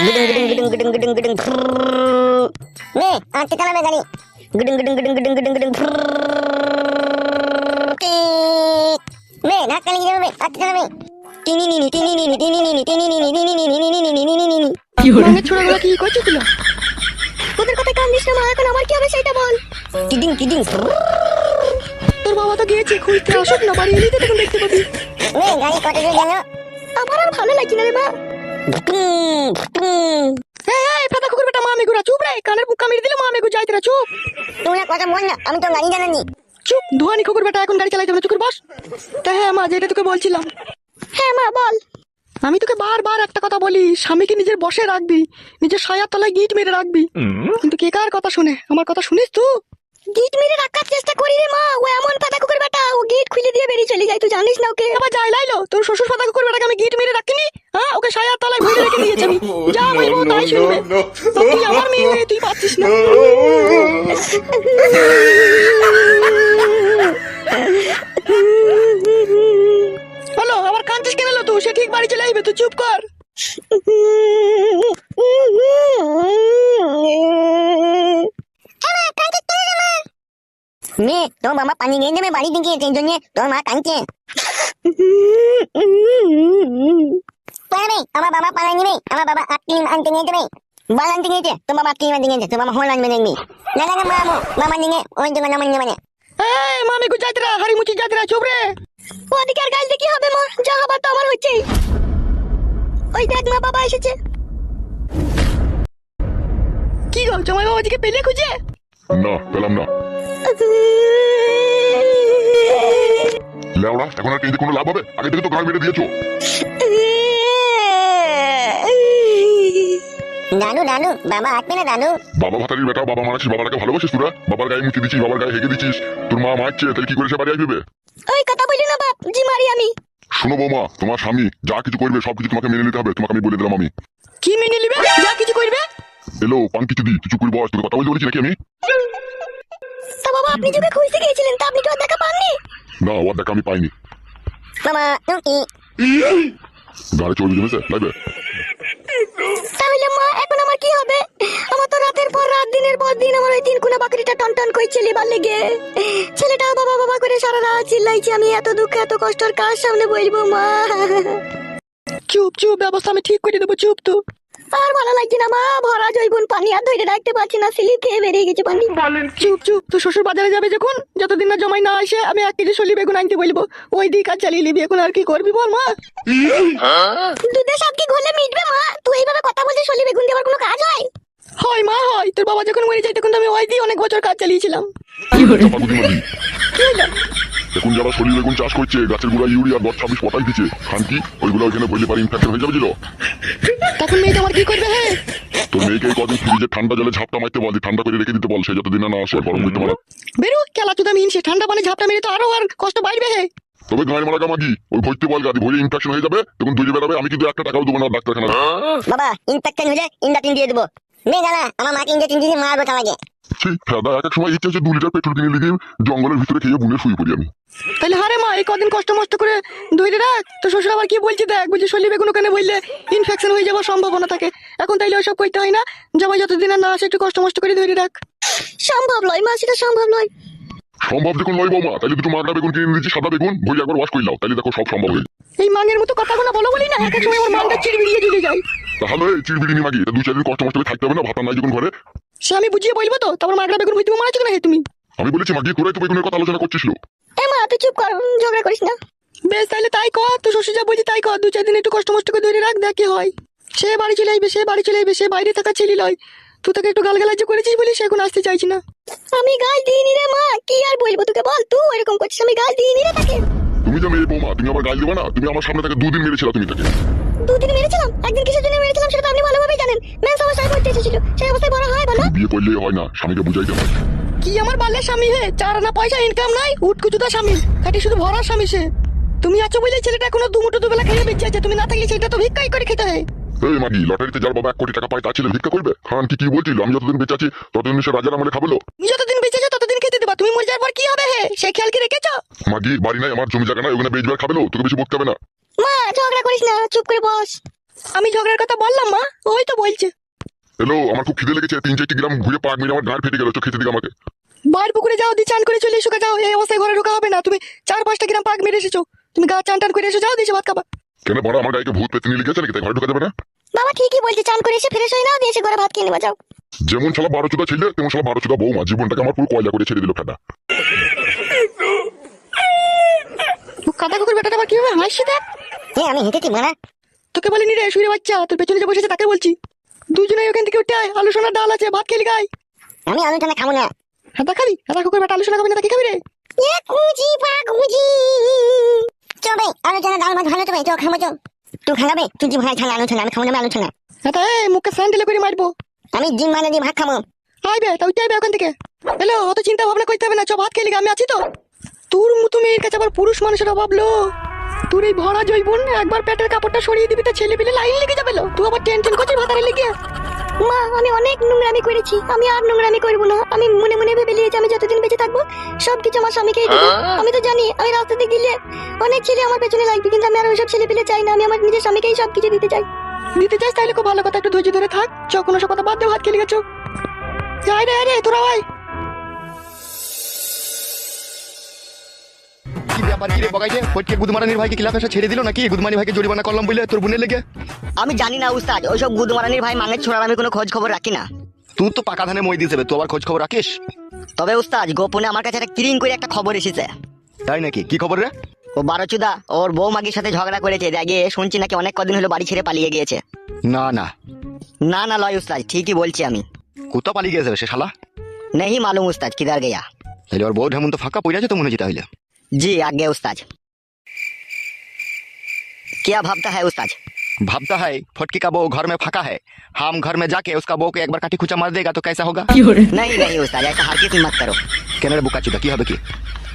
গুডুং গুডুং গুডুং গুডুং গুডুং গুডুং নে আঁচে চালাবে গাড়ি গুডুং গুডুং গুডুং গুডুং গুডুং গুডুং নে না চালিয়ে যাবে আঁচে চালাবে টিনি নিনি টিনি নিনি টিনি নিনি টিনি নিনি টিনি নিনি টিনি নিনি টিনি নিনি কি হলো ছোড়াগুলো কি করছিস তুই? তোদের কথা কান দিস না মা, এখন আমার কি হবে সেটা বল। টিডিং টিডিং তোর বাবা তো গিয়েছে খুঁজতে, আসুক না বাড়ি এলিতে তখন দেখতে পাবি। নে গাড়ি কত দূর জানো? আমার আর ভালো লাগছে না রে মা। এই ফাটা কুকুর বেটা, মা মেগুরা চুপ রে, কানের বুকা মেরে দিলে মা মেগু যাইতে রে, চুপ। তোমরা কথা বল না, আমি তো গাড়ি জানানি। চুপ ধোয়ানি কুকুর বেটা, এখন গাড়ি চালাইতে হবে, চুকুর বস। তা হ্যাঁ মা, যেটা তোকে বলছিলাম। হ্যাঁ মা বল। আমি তোকে বারবার একটা কথা বলি, স্বামীকে নিজের বসে রাখবি, নিজের সায়ার তলায় গিট মেরে রাখবি, কিন্তু কে কার কথা শুনে? আমার কথা শুনিস তুই? গিট মেরে রাখার চেষ্টা করি রে মা, ও এমন ফাটা কুকুর বেটা, ও গিট খুলে দিয়ে বেরিয়ে চলে যায়, তুই জানিস না ওকে? আবার যাই লাইলো, তোর শ্বশুর ফাটা কুকুর বেটাকে আমি গিট মেরে রাখিনি? হ্যাঁ, ওকে সায়ার তলায় ভরে রেখে দিয়েছি আমি, যা বলবো তাই শুনবে। তুই আমার মেয়ে হয়ে তুই পাচ্ছিস না। হলো, আবার কাঁদছিস কেন? তুই সে ঠিক বাড়ি চলে আসবে, তুই চুপ কর। নে তোমার বাবা পানি নিয়ে নেবে বাড়ি থেকে, সেই জন্য তোমার মা কাঁদছে। আমার বাবা পালাই নেবে, আমার বাবা আটকিম আনতে নিয়ে যাবে, বাল আনতে নিয়েছে, তোমার বাবা আটকিম আনতে নিয়েছে, তোমার বাবা হোল আনবে দেখবি না না মামু মামা নিয়ে ওই দোকান আমার নেবে না। এই মামি কো যাইতরা, হারি মুচি যাইতরা, চুপ রে। ওদিকে আর গাইতে কি হবে মা, যা হবার তো আমার হচ্ছে। ওই দেখ মা বাবা এসেছে। কি গো জামাই বাবাজিকে পেলে খুঁজে? না পেলাম না। লেওড়া, এখন আর কেঁদে কোনো লাভ হবে? আগে থেকে তো গান মেরে দিয়েছো। দাদু দাদু বাবা আসবে না দাদু? বাবা ভাতারির বেটা, বাবা মারাছিস, বাবাটাকে ভালোবাসিস তোরা? বাবার গায়ে মুখে দিচ্ছিস, বাবার গায়ে হেগে দিচ্ছিস, তোর মা মারছে, তাহলে কি করে সে বাড়ি আসবে? ওই কথা বলি না বাপ, জি মারি আমি। শোনো বৌমা, তোমার স্বামী যা কিছু করবে সবকিছু তোমাকে মেনে নিতে হবে, তোমাকে আমি বলে দিলাম। আমি কি মেনে নিবে? যা কিছু করবে। এলো পান কিছু দি, তুই চুপ করে বস, তোকে কথা বলতে বলেছি নাকি আমি? তা বাবা আপনি যখন খুঁজতে গিয়েছিলেন, তা আপনি কি ওর দেখা পাননি? না, ওর দেখা আমি পাইনি। বাবা তুমি গাড়ি চলবে জমেছে লাগবে। তাহলে মা এখন আমার কি হবে? আমার তো রাতের পর রাত, দিনের পর দিন আমার ওই তিন কুনা বাকরিটা টন টন করে ছেলেবার লেগে, ছেলেটা বাবা বাবা করে সারা রাত চিল্লাইছে। আমি এত দুঃখ এত কষ্টর কার সামনে বলবো মা? চুপ চুপ, ব্যবস্থা আমি ঠিক করে দেবো, চুপ তো। আর ভালো লাগছে না মা, ভরা জৈবন পানি আর ধরে রাখতে পারছি না, সিলি খেয়ে বেরিয়ে গেছে পানি। চুপ চুপ, তো শ্বশুর বাজারে যাবে যখন, যতদিন না জমাই না আসে আমি 1 কেজি সলি বেগুন আনতে বলবো, ওই দিক আর চালিয়ে নিবি। এখন আর কি করবি বল মা? দুধের সাথে কি ঘোলে মিটবে মা? তুই এইভাবে কথা বলছিস, সলি বেগুন দিয়ে আবার কোনো কাজ হয়? হয় মা হয়, তোর বাবা যখন মরে যায় তখন তো আমি ওই দিয়ে অনেক বছর কাজ চালিয়েছিলাম। কি হলো? এখন যারা সলি বেগুন চাষ করছে, গাছের গোড়া ইউরিয়া 10-26 পটাশ দিচ্ছে, খানকি ওইগুলো ওইখানে বললে পারে ইনফেকশন হয়ে যাবে। তখন মেয়েটা আমার কি করবে? হ্যাঁ, তোর মেয়েকে এই কদিন ফ্রিজে ঠান্ডা জলে ঝাপটা মারতে বল, ঠান্ডা করে রেখে দিতে বল, সে যতদিন না আসে গরম করতে পারে। বেরো খেলা চুদা মিনছে, ঠান্ডা পানি ঝাপটা মেরে তো আরো আর কষ্ট বাড়বে। হে তবে গাঁয়ের মারা গামাগি ওই ভর্তি বল, গাদি ভরে ইনফেকশন হয়ে যাবে, তখন দৌড়ে বেড়াবে, আমি কিন্তু 1 টাকাও দেবো না ডাক্তারখানা। বাবা ইনফেকশন হলে ইনজেকশন দিয়ে দেবো। নে দাদা আমার মাকে ইনজেকশন দিয়ে মারবো কামাকে। সেই ফেদা এক এক সময় ইচ্ছে হচ্ছে 2 লিটার পেট্রোল কিনে লিখে জঙ্গলের ভিতরে খেয়ে বুনে শুয়ে পড়ি আমি। তাহলে হারে মা, এই কদিন কষ্ট মষ্ট করে ধরে রাখ। তো শ্বশুর আবার কি বলছে দেখ, বলছে সলি বেগুন ওখানে বললে ইনফেকশন হয়ে যাওয়ার সম্ভাবনা থাকে। এখন তাইলে ওইসব করতে হয় না, জামাই যতদিন আর না আসে একটু কষ্ট মষ্ট করে ধরে রাখ। সম্ভব নয় মা, সেটা সম্ভব নয়। সম্ভব যখন নয় বৌমা, তাহলে দুটো মাগড়া বেগুন কিনে দিচ্ছি, সাদা বেগুন ভরে একবার ওয়াশ করে নাও, তাহলে দেখো সব সম্ভব হয়ে। এই মাঙের মতো কথাগুলো বলো বলি না, এক এক সময় আমার মানটা চিড়বিড়িয়ে চলে যায়। তাহলে চিড়বিড়ি মাগি, 2-4 দিন কষ্ট মষ্ট করে থাকতে হবে না? ভাতা নাই যখন ঘরে। সে আমি বুঝিয়ে বলবো তো, তারপর মাগড়া বেগুন হইতে মারাচ্ছ কেন হে তুমি? আমি বলেছি মাগি, তোরাই তো বেগুনের কথা আলোচনা করছিস। এ মা তুই চুপ কর, ঝগড়া করিস না। বেশ তাহলে তাই কর, তো শ্বশুর যা বলছি তাই কর, 2-4 দিন একটু কষ্ট মষ্ট করে ধরে রাখ, দেখ কি হয়। সে বাড়ি চলে আসবে, সে বাড়ি চলে আসবে, সে বাইরে থাকা ছেলে লয়। তুই তাকে একটু গালগালাজ্য করেছিস বলি সে এখন আসতে চাইছি না। আমি গাল দিইনি রে মা, কি আর বলবো তোকে বল, তুই এরকম করছিস, আমি গাল দিইনি রে তাকে। তুমি যে মেয়ে বৌমা, তুমি আবার গাল দেবে না? তুমি আমার সামনে থেকে 2 দিন মেরেছিল, তুমি তাকে 2 দিন মেরেছিলাম? একদিন কিসের জন্য মেরেছিলাম সেটা তো আপনি ভালোভাবেই জানেন। মেন অবস্থায় পড়তে এসেছিল, সেই অবস্থায় বড় হয় বলো? বিয়ে করলেই হয় না, স্বামীকে বুঝাইতে হয়। কি আমার বাল্যের স্বামী হে, 4 আনা পয়সা ইনকাম নাই, উটকুচুদা স্বামী, খাটি শুধু ভরার স্বামী সে। তুমি আছো বলে ছেলেটা এখনো 2 মুঠো 2 বেলা খেয়ে বেঁচে আছে, তুমি না থাকলে সেটা তো ভিক্ষাই করে খেতে হয়। এই মাগি, লটারিতে যার বাবা 1 কোটি টাকা পায় তার ছেলে ভিক্ষা করবে? খান কি বলছিল? আমি যতদিন বেঁচে আছি ততদিন সে রাজার আমলে খাবলো। তুমি যতদিন বেঁচে আছো ততদিন খেতে দেবা, তুমি মরে যাওয়ার পর কি হবে হে সেই খেয়াল কি রেখেছো? মাগি বাড়ি নাই, আমার জমি জায়গা নাই, ওখানে বেচবার খাবে, তোকে বেশি বকতে হবে না। মা ঝগড়া করিস না, চুপ করে বস। আমি ঝগড়ার কথা বললাম মা, ওই তো বলছে। হ্যালো, আমার খুব খিদে লেগেছে, 3-4 গ্রাম ঘুরে পাক মেরে আমার গাঁট ফেটে গেল, খেতে দিকে আমাকে। বার পুকুরে যাও, দি চান করে চলে এসো, যাও। এই অবস্থায় ঘরে ঢোকা হবে না, তুমি 4-5টা গ্রাম পাক মেরে এসেছো, তুমি গা চান টান করে এসো, যাও দিয়েছে ভাত খাবা। কেন বড় আমার গায়ে ভূত পেতে নিয়ে লেগেছে নাকি, তাই ঘরে ঢোকা যাবে না? বাবা ঠিকই বলছে, চান করে এসে ফ্রেশ হয়ে নাও, দিয়ে এসে ঘরে ভাত খেয়ে নেবা, যাও। যেমন শালা 12 চোদা ছেলে তেমন শালা 12 চোদা বৌমা, জীবনটাকে আমার পুরো কয়লা করে ছেড়ে দিল ফেটা। কাদা কুকুর বেটাটা আবার কিভাবে হাসছে দেখ। আমি হেঁটেছি মারা। তোকে বলিনি রে শুয়ে বাচ্চা, তোর পেছনে যে বসেছে তাকে বলছি। দুজনে ওখান থেকে উঠে আয়, আলু সোনার ডাল আছে, ভাত খেলি গাই। আমি আলোচনা খাবো না। হাতা খাবি? হাতা কুকুর বেটা আলু সোনা খাবি না, তাকে খাবি রে? চল ভাই, আলোচনা ডাল ভাত ভালো তো ভাই, চল খাবো চল। তুই খাবে, তুই জিম ভাই ছাড়া আলোচনা, আমি খাবো না আলোচনা। হাতা এই মুখে স্যান্ডেলে করে মারবো। আমি জিম মানে দিয়ে ভাত খাবো। আইবে তা উঠে আইবে ওখান থেকে। হ্যালো, অত চিন্তা ভাবনা করতে হবে না, চ ভাত খেলি গা, আমি আছি তো। তোর মতো মেয়ের কাছে আবার পুরুষ মানুষেরা ভাবলো তোর এই ভরা জৈবন একবার পেটের কাপড়টা সরিয়ে দিবি, তা ছেলে পেলে লাইন লেগে যাবে। তুই আবার টেনশন করছিস ভাতারে লেগে। মা আমি অনেক নোংরামি করেছি, আমি আর নোংরামি করবো না। আমি মনে মনে ভেবে নিয়েছি আমি যতদিন বেঁচে থাকবো সবকিছু আমার স্বামীকেই দেবো। আমি তো জানি আমি রাস্তাতে গেলে অনেক ছেলে আমার পেছনে লাগবে, কিন্তু আমি আর ওইসব ছেলে পেলে চাই না। আমি আমার নিজের স্বামীকেই সবকিছু দিতে চাই। দিতে চাস তাহলে খুব ভালো কথা, একটু ধৈর্য ধরে থাক। চ কোনো সব কথা বাদ দে, ভাত খেলে গেছো। যাই রে রে তোরা ভাই। কি ব্যাপার কি রে বগাইছে? ফটকে গুদমারানির ভাইকে ক্লাব এসে ছেড়ে দিল নাকি? গুদমানি ভাইকে জরিমানা করলাম বলে তোর বোনের লেগে? আমি জানি না উস্তাদ, ওইসব গুদমারানির ভাই মাঙের ছোড়ার আমি কোনো খোঁজ খবর রাখি না। তুই তো পাকা ধানে মই দিয়েছে, তুই আবার খোঁজ খবর রাখিস? তবে উস্তাদ গোপনে আমার কাছে একটা কিরিং করে একটা খবর এসেছে। তাই নাকি? কি খবর রে? ও বারোচুদা ওর বউ মাগির সাথে ঝগড়া করেছে, আগে শুনছি নাকি অনেক কদিন হলো বাড়ি ছেড়ে পালিয়ে গিয়েছে। না না না না লয় উস্তাদ, ঠিকই বলছি আমি। কোথাও পালিয়ে গেছে সে শালা? नहीं मालूम उस्ताद किधर गया। তাহলে ওর বউ ঢেমন তো ফাঁকা পড়ে আছে তো মনে হচ্ছে তাহলে। जी आगे उस्ताद। क्या भाबता है उस्ताद? भाबता है फटके का बहू घर में फाका है, हम घर में जाके उसका बहू को एक बार काटी खुचा मार देगा तो कैसा होगा? नहीं नहीं उस्ताद, ऐसा हरगिज मत करो। কেন রে বুকাচুদা, কি হবে কি?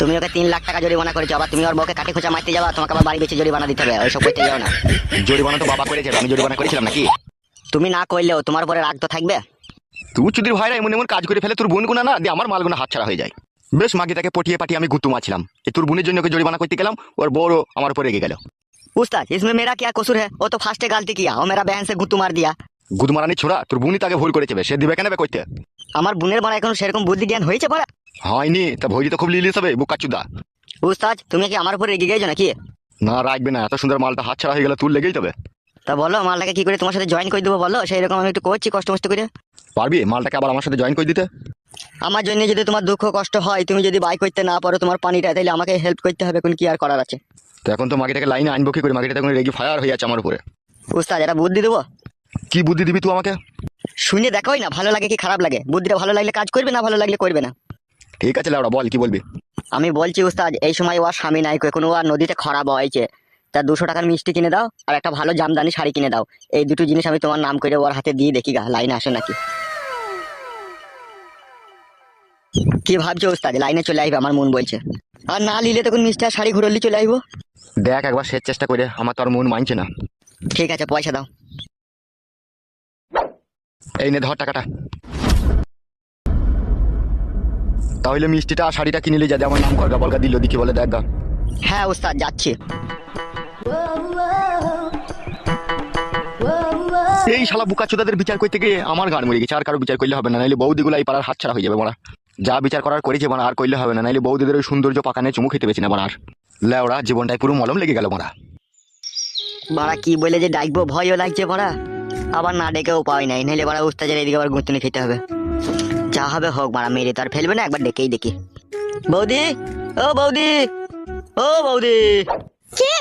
তুমি ওকে 3 লাখ টাকা জরিমানা করেছো, আবার তুমি ওর বউকে কাটি খোঁচা মারতে যাবা, তোমাকে আবার বাড়ি বেঁচে জরিমানা দিতে হবে, ওইসব করতে যাও না। জরিমানা তো বাবা করেছে, আমি জরিমানা করেছিলাম নাকি? তুমি না করলেও তোমার উপরে রাগ তো থাকবে। তুই চুদির ভাইরা এমন এমন কাজ করে ফেলে তোর বোন গুনা না দিয়ে আমার মালগুনা হাত ছাড়া হয়ে যায়। বেশ মাগি তাকে পটিয়ে পাটিয়ে আমি গুতু মারছিলাম, এই তোর বোনের জন্য ওকে জরিমানা করতে গেলাম, ওর বড় আমার উপরে রেগে গেল। उस्ताद इसमें मेरा क्या कसूर है? वो तो फास्ट गलती किया, वो मेरा बहन से गुत्तू मार दिया। গুদমারানি ছোড়া, তোর বোনই তাকে ভুল করেছে, সে দিবে কেন বে করতে? আমার বোনের বড় এখন সেরকম বুদ্ধি জ্ঞান হয়েছে বড়। হয়নি তা ভৈরি তো খুব লিলিস হবে বুকাচুদা। উস্তাদ তুমি কি আমার উপরে রেগে গেছো নাকি? না রাখবে না, এত সুন্দর মালটা হাত ছাড়া হয়ে গেলে তোর লেগেই তবে। তা বলো মালটাকে কি করে তোমার সাথে জয়েন করে দেবো বলো, সেই রকম আমি একটু করছি কষ্ট মষ্ট করে। পারবি মালটাকে আবার আমার সাথে জয়েন করে দিতে? আমার জন্য যদি তোমার দুঃখ কষ্ট হয়, তুমি যদি বাই করতে না পারো তোমার পানিটা, তাহলে আমাকে হেল্প করতে হবে, কোন কি আর করার আছে। তো এখন তো মাগিটাকে লাইনে আনবো কি করে? মাগিটা এখন রেগে ফায়ার হয়ে যাচ্ছে আমার উপরে। উস্তাদ এটা বুদ্ধি দেবো, কি বুদ্ধি দিবি তুই আমাকে? শুনে দেখোই না ভালো লাগে কি খারাপ লাগে, বুদ্ধিটা ভালো লাগলে কাজ করবে, না ভালো লাগলে করবে না। ঠিক আছে লাউড়া বল কি বলবি? আমি বলছি উস্তাদ, এই সময় ওর স্বামী নাই, কোনো আর নদীতে খরা বয়েছে, তা 200 টাকার মিষ্টি কিনে দাও আর একটা ভালো জামদানি শাড়ি কিনে দাও। এই দুটো জিনিস আমি তোমার নাম করে ওর হাতে দিয়ে দেখি গা লাইনে আসে নাকি। কি ভাবছো উস্তাদ? লাইনে চলে আসবে আমার মন বলছে, আর না নিলে তখন মিষ্টি আর শাড়ি ঘুরলি চলে আসবো। দেখ একবার শেষ চেষ্টা করে, আমার তো আর মন মানছে না। ঠিক আছে পয়সা দাও। এই নে ধর টাকাটা। তাহলে মিষ্টিটা আর শাড়িটা কিনে নিয়ে যাতে আমার নাম করগা বলগা দিল দেখি বলে দেখ গা। হ্যাঁ উস্তাদ যাচ্ছি। এই শালা বুকাচোদাদের বিচার করতে গিয়ে আমার গান মরে গেছে, আর কারো বিচার করলে হবে না, নাইলে বৌদিগুলো এই পাড়ার হাত ছাড়া হয়ে যাবে বড়া। যা বিচার করার করেছে বড়া, আর করলে হবে না, নাইলে বৌদিদের ওই সৌন্দর্য পাকানে চুমু খেতে পেছি না বড়া। আর লেওড়া জীবনটাই পুরো মলম লেগে গেল বড়া। বড়া কি বলে যে ডাকবো ভয়ও লাগছে বড়া, আবার না ডেকেও পাই নাই, নাইলে বড়া উস্তাদের এদিকে আবার গুঁতুনি খেতে হবে। যা হবে হোক বড়া, মেরে তো আর ফেলবে না, একবার ডেকেই দেখি। বৌদি ও বৌদি, ও বৌদি। কে?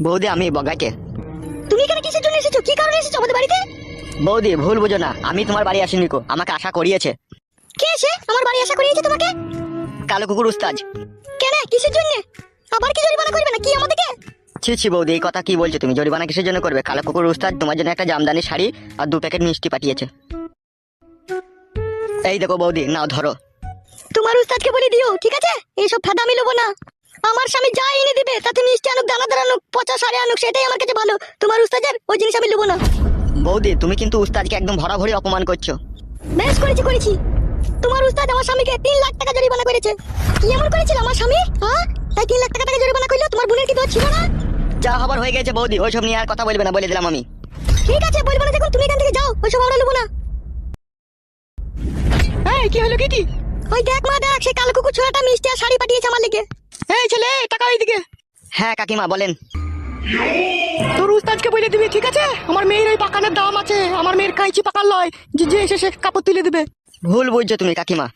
বৌদি আমি বগাকে। তুমি এখানে কিসের জন্য এসেছো? কি কারণে এসেছো আমাদের বাড়িতে? বৌদি ভুল বুঝো না, আমি তোমার বাড়ি আসিনি কো, আমাকে আশা করিয়েছে। কে এসে আমার বাড়ি আশা করিয়েছে তোমাকে? কালো কুকুর উস্তাদ। কেন কিসের জন্য? আবার কি জরিমানা করবে না কি আমাদেরকে? ছি ছি বৌদি এই কথা কি বলছো তুমি? জরিমানা কিসের জন্য করবে? কালো কুকুর উস্তাদ তোমার জন্য একটা জামদানি শাড়ি আর 2 প্যাকেট মিষ্টি পাঠিয়েছে। এই দেখো বৌদি নাও ধরো। তোমার উস্তাদকে বলে দিও ঠিক আছে, এইসব ফাঁদা আমি নেবো না। আমার স্বামী যা এনে দিবে তাতে মিষ্টি আনুক, দানা আনুক, পচা শাড়ি আনুক, সেটাই আমার কাছে ভালো। তোমার উস্তাদের ওই জিনিস আমি নেবো না। বৌদি তুমি কিন্তু উস্তাদকে একদম ভরাভরি অপমান করছো। বেশ করেছি। তোমার উস্তাদ আমার স্বামীকে 3 লাখ টাকা জরিমানা করেছে। কি এমন করেছিল আমার স্বামী? হ্যাঁ তাই 3 লাখ টাকা জরিমানা করলো? তোমার বোনের কি দোষ ছিল না? যা হবার হয়ে গেছে বৌদি, ওইসব নিয়ে আর কথা বলবে না, বলে দিলাম আমি। ঠিক আছে, বলবো না যখন, তুমি এখান থেকে যাও, ওইসব আমরা নেবো না। এই কি হলো কি? ওই দেখ মা দেখ, সেই কালো কুকুর ছোড়াটা মিষ্টি আর শাড়ি পাঠিয়েছে আমার লেগে। এই ছেলে, টাকা এইদিকে। হ্যাঁ কাকিমা বলেন। তোর উস্তাদকে বলে দিবি, ঠিক আছে? আমার মেয়ের ওই পাকানের দাম আছে, আমার মেয়ের কাঁচি পাকার লয়, যে যে এসে সে কাপড় তুলে দেবে। ভুল বুঝছো তুমি কাকিমা।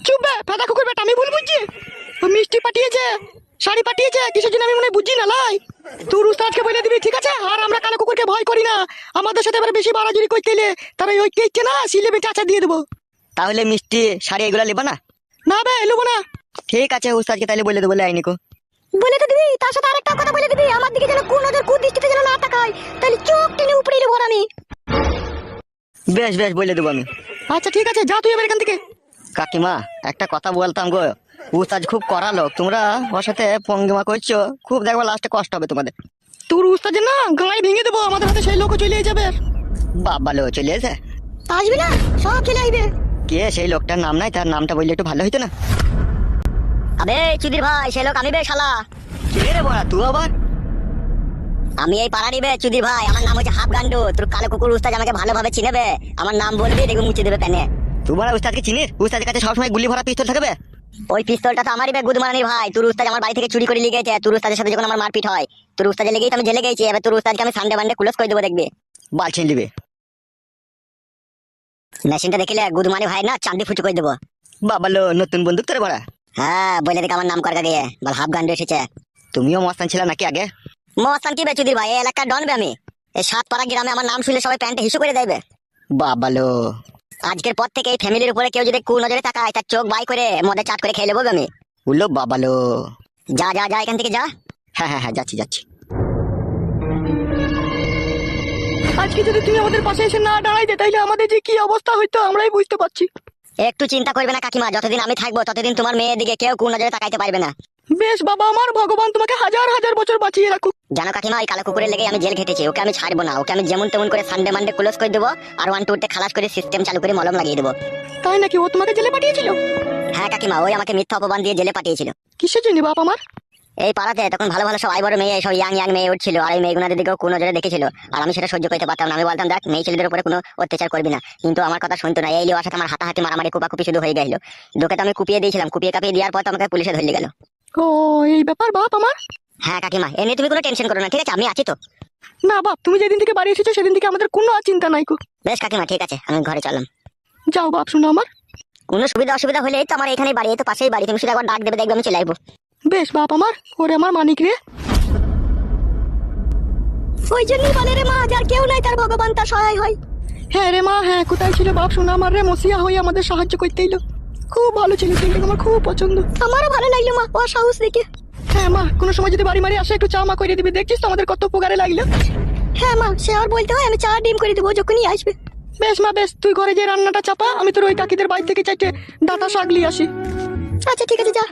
চুপ বে, ফেদা কুকুর বেটা, আমি ভুল বুঝছি? ও মিষ্টি পাঠিয়েছে, শাড়ি পাঠিয়েছে, কিসের জন্য আমি মনে হয় বুঝি না লাই। তোর উস্তাদকে বলে দিবি, ঠিক আছে? আর আমরা কালো কুকুরকে ভয় করি না, আমাদের সাথে এবার বেশি বাড়াজুড়ি করতে এলে তারা ওই কেচ্ছে না, সিলে বেটে আচা দিয়ে দেবো। তাহলে মিষ্টি শাড়ি এগুলা নেবা না? না বে, এলুবো না। ঠিক আছে উস্তাদকে তাহলে বলে দেবো আইনিকো। বলে তো দিবি, তার সাথে আরেকটা কথা বলে দিবি, আমার দিকে যেন কোন নজর কুদৃষ্টিতে যেন না তাকায়, তাহলে চোখ টেনে উপরে নেবো আমি। বেশ বেশ বলে দেবো আমি। আচ্ছা ঠিক আছে, যা তুই এবার এখান থেকে। কাকিমা একটা কথা বলতাম গো, উস্তাদ খুব কড়া লোক, তোমরা ওর সাথে পঙ্গিমা করছো, খুব দেখবো লাস্টে কষ্ট হবে তোমাদের। তোর উস্তাদের না গাঁড়ি ভেঙে দেবো, আমাদের হাতে সেই লোকও চলে যাবে। বাবা লো চলে এসে। আসবি না, সব চলে আসবে। কে সেই লোকটার নাম নাই, তার নামটা বললে একটু ভালো হইতো না? আবে চুদির ভাই, সে লোক আমি বে শালা। কে রে বড়া তুই আবার? আমি এই পাড়ারই বে চুদির ভাই, আমার নাম হচ্ছে হাফ গান্ডু। তোর কালো কুকুর উস্তাদ আমাকে ভালোভাবে চিনেবে, আমার নাম বলবি, দেখবি মুছে দেবে প্যানে। তুই বড়া উস্তাদকে চিনিস? উস্তাদের কাছে সবসময় গুলি ভরা পিস্তল থাকবে। ওই পিস্তলটা তো আমারই বে গুদমারানির ভাই। তোর উস্তাদ আমার বাড়ি থেকে চুরি করে নিয়ে গেছে, তোর উস্তাদের সাথে যখন আমার মারপিট হয়, তোর উস্তাদের লেগেই তো আমি জেলে গেছি। এবার তোর উস্তাদকে আমি সানডে মানডে ক্লোজ করে দেবো, দেখবি। বালছিন দিবে। মেশিনটা দেখিলে গুদমানি ভাই না চান্দি ফুচু করে দেবো। বাবা লো নতুন বন্দুক তোর বড়া? হ্যাঁ, বলে দেখ আমার নাম করকা দিয়ে, বল হাফ গান্ডু এসেছে। তুমিও মস্তান ছিল নাকি আগে? মস্তান কি বে চুদির ভাই, এই এলাকার ডন বে আমি। এই সাতপাড়া গ্রামে আমার নাম শুনলে সবাই প্যান্টে হিসু করে দেবে। বাবা লো আজকের পর থেকে এই ফ্যামিলির উপরে কেউ যদি কু নজরে তাকায়, তার চোখ বাই করে মদে চাট করে খেয়ে নেবো আমি। উল্লো বাবা লো। যা যা যা, এখান থেকে যা। হ্যাঁ হ্যাঁ হ্যাঁ যাচ্ছি যাচ্ছি। আজকে যদি তুই আমাদের পাশে এসে না দাঁড়াইতে, তাইলে আমাদের যে কি অবস্থা হইতো আমরাই বুঝতে পারছি। একটু চিন্তা করবে না কাকিমা, যতদিন আমি থাকবো ততদিন তোমার মেয়ের দিকে কেউ কু নজরে তাকাইতে পারবে না। বেশ বাবা আমার, ভগবান তোমাকে হাজার হাজার বছর বাঁচিয়ে রাখুক। জানো কাকিমা, এই কালো কুকুরের লেগে আমি জেল খেটেছি, ওকে আমি ছাড়বো না। ওকে আমি যেমন তেমন করে সানডে মানডে ক্লোজ করে দেবো, আর 1 2 খালাস করে সিস্টেম চালু করে মলম লাগিয়ে দেবো। তাই নাকি? ও তোমাকে জেলে পাঠিয়েছিল? হ্যাঁ কাকিমা, ওই আমাকে মিথ্যা অপমান দিয়ে জেলে পাঠিয়েছিল। কিসের জন্য বাপ আমার? এই পাড়াতে তখন ভালো ভালো সব আইবড় মেয়ে, সব ইয়াং ইয়াং মেয়ে উঠছিল, আর এই মেয়েগুনাদের দিকেও কোনো নজরে দেখেছিল, আর আমি সেটা সহ্য করতে পারতাম না। আমি বলতাম দেখ, মেয়ে ছেলেদের উপরে কোনো অত্যাচার করবি না, কিন্তু আমার কথা শুনতো না। এই লিওয়ার সাথে আমার হাতাহাতি মারামারি কুপাকুপি শুধু হয়ে গেল। দোকে তো আমি কুপিয়ে দিয়েছিলাম, কুপিয়ে কাপিয়ে দেওয়ার পর তো আমাকে পুলিশে ধরে গেল। ও এই ব্যাপার বাপ আমার? হ্যাঁ কাকিমা, এ নিয়ে তুমি কোনো টেনশন করো না, ঠিক আছে? আমি আছি তো। না বাপ, তুমি যেদিন থেকে বাড়ি এসেছো সেদিন থেকে আমাদের কোনো আর চিন্তা নাই কো। বেশ কাকিমা, ঠিক আছে, আমি ঘরে চললাম। যাও বাপ, শুনো আমার। কোনো সুবিধা অসুবিধা হলে তো আমার এখানেই বাড়ি, এই তো পাশেই বাড়ি, তুমি শুধু একবার ডাক দেবে, দেখবে আমি চলে আসবো। বেশ বাপ আমার, ওরে আমার মানিক রে। ওই জন্যই বলে রে মা, যার কেউ নাই তার ভগবান তার সহায় হয়। হ্যাঁ রে মা, হ্যাঁ, কোথায় ছিল বাপ? শোনা আমার রে, মসিয়া হয়ে আমাদের সাহায্য করতে এলো। খুব ভালো ছিল, ছেলেটাকে আমার খুব পছন্দ। আমারও ভালো লাগলো মা, ও সাহস দেখে। হ্যাঁ মা, কোনো সময় যদি বাড়ি মারি আসে একটু চা মা করে দিবি, দেখছিস তো আমাদের কত উপকারে লাগলো। হ্যাঁ মা, সে আর বলতে হয়, আমি চা ডিম করে দেবো যখনই আসবে। বেশ মা বেশ, তুই ঘরে যে রান্নাটা চাপা, আমি তোর ওই কাকিদের বাড়ি থেকে চাইতে ডাটা শাক নিয়ে আসি। আচ্ছা ঠিক আছে, যা।